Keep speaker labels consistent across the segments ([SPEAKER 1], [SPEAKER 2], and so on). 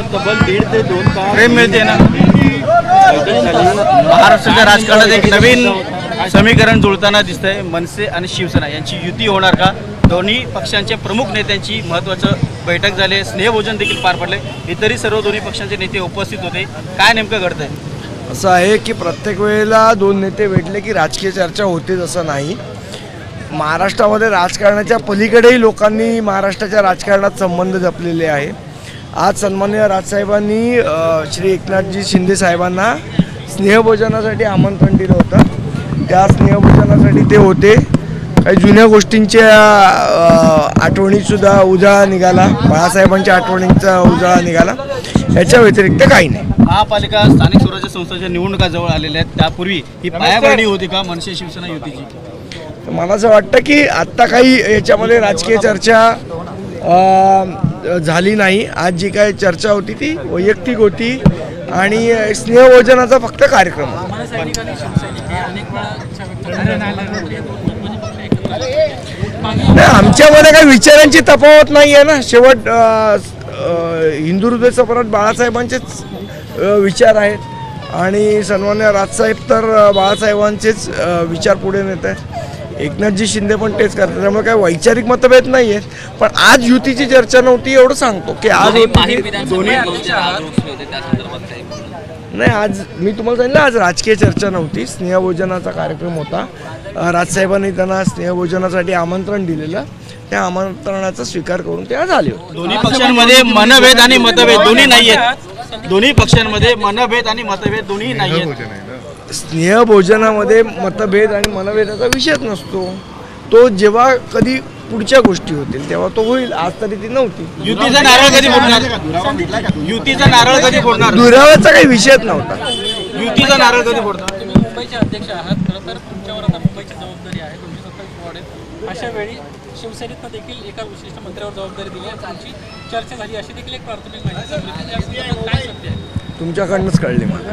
[SPEAKER 1] तब्बल 1.5 ते 2 तास
[SPEAKER 2] प्रेम मिळते ना। महाराष्ट्राच्या राजकारणात एक नवीन समीकरण जुळताना दिसतंय। मनसे आणि शिवसेना यांची युती होणार का? दोन्ही पक्षांच्या प्रमुख नेत्यांची महत्त्वाचं बैठक झाली, स्नेहभोजन देखील पार पडले, इतरही सर्व दोन्ही पक्षांचे नेते उपस्थित होते। काय नेमकं घडतंय?
[SPEAKER 3] असं आहे की प्रत्येक वेळेला दोन नेते भेटले की राजकीय चर्चा होतेच असं नाही। महाराष्ट्रामध्ये राजकारणाच्या पलीकडेही लोकांनी महाराष्ट्राच्या राजकारणात संबंध जपलेले आहे। आज सन्माननीय राजसाहेबांनी श्री एकनाथजी शिंदे साहेबांना स्नेहभोजनासाठी आमंत्रण दिलं होतं। त्या स्नेहभोजनासाठी ते होते। काही जुन्या गोष्टींच्या आठवणीसुद्धा उजाळा निघाला, बाळासाहेबांच्या आठवणींचा उजाळा निघाला। याच्या व्यतिरिक्त काही नाही।
[SPEAKER 2] महापालिका स्थानिक स्वराज्य संस्थांच्या निवडणुका जवळ आलेल्या आहेत, त्यापूर्वी ही पायाभरणी होती का मनसे शिवसेना युतीची?
[SPEAKER 3] मला असं वाटतं की आत्ता काही याच्यामध्ये राजकीय चर्चा झाली नाही। आज जी काही चर्चा होती ती वैयक्तिक होती आणि स्नेहभोजनाचा फक्त कार्यक्रम होता। नाही, आमच्यामध्ये काही विचारांची तफावत नाही आहे ना। शेवट हिंदू हृदय सम्राट बाळासाहेबांचेच विचार आहेत आणि सन्माननीय राजसाहेब तर बाळासाहेबांचेच विचार पुढे नेत आहेत। एकनाथजी शिंदे पण तेच करतात, त्यामुळे काही वैचारिक मतभेद नाही आहेत। पण आज युतीची चर्चा नव्हती एवढं सांगतो की आज नाही, आज मी तुम्हाला सांगितलं आज राजकीय चर्चा नव्हती, स्नेहभोजनाचा कार्यक्रम होता। राजसाहेबांनी त्यांना स्नेहभोजनासाठी आमंत्रण दिलेलं, त्या आमंत्रणाचा स्वीकार करून ते आज आले होते।
[SPEAKER 2] दोन्ही पक्षांमध्ये मनभेद आणि मतभेद दोन्ही नाहीयेत। दोन्ही पक्षांमध्ये मनभेद आणि मतभेद दोन्ही नाहीयेत।
[SPEAKER 3] स्नेहभोजनामध्ये मतभेद आणि मनभेदाचा विषयच नसतो। तो जेव्हा कधी पुढच्या गोष्टी होतील तेव्हा तो होईल, आज तरी ती नव्हती।
[SPEAKER 2] युतीचा नारळ कधी फोडणार? युतीचा नारळ कधी फोडणार?
[SPEAKER 3] दुरावाचा काही विषयच नव्हता।
[SPEAKER 2] युतीचा नारळ कधी फोडणार?
[SPEAKER 4] मुंबईचे अध्यक्ष आहात, खरं तर तुमच्यावर आता मुंबईची जबाबदारी आहे, 227 वॉर्ड आहेत। अशा वेळी शिवसेनेनं देखील एका विशिष्ट मंत्र्यावर जबाबदारी दिली आहे, त्यांची चर्चा झाली अशी देखील एक प्राथमिक माहिती काय सत्य आहे?
[SPEAKER 3] तुमच्याकडनंच कळले मला।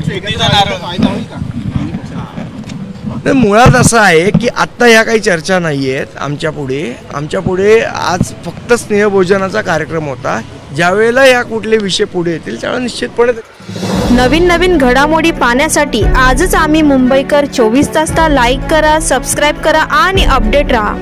[SPEAKER 2] युतीचा नारळ
[SPEAKER 3] मुळात असं आहे की आत्ता ह्या काही चर्चा नाही आहेत आमच्या पुढे आज फक्त स्नेहभोजनाचा कार्यक्रम होता। ज्यावेळेला या कुठले विषय पुढे येतील त्यावेळेला निश्चितपणे
[SPEAKER 5] नवीन घडामोडी पाहण्यासाठी आजच आम्ही मुंबईकर 24 तासला लाईक करा, सबस्क्राईब करा आणि अपडेट रहा।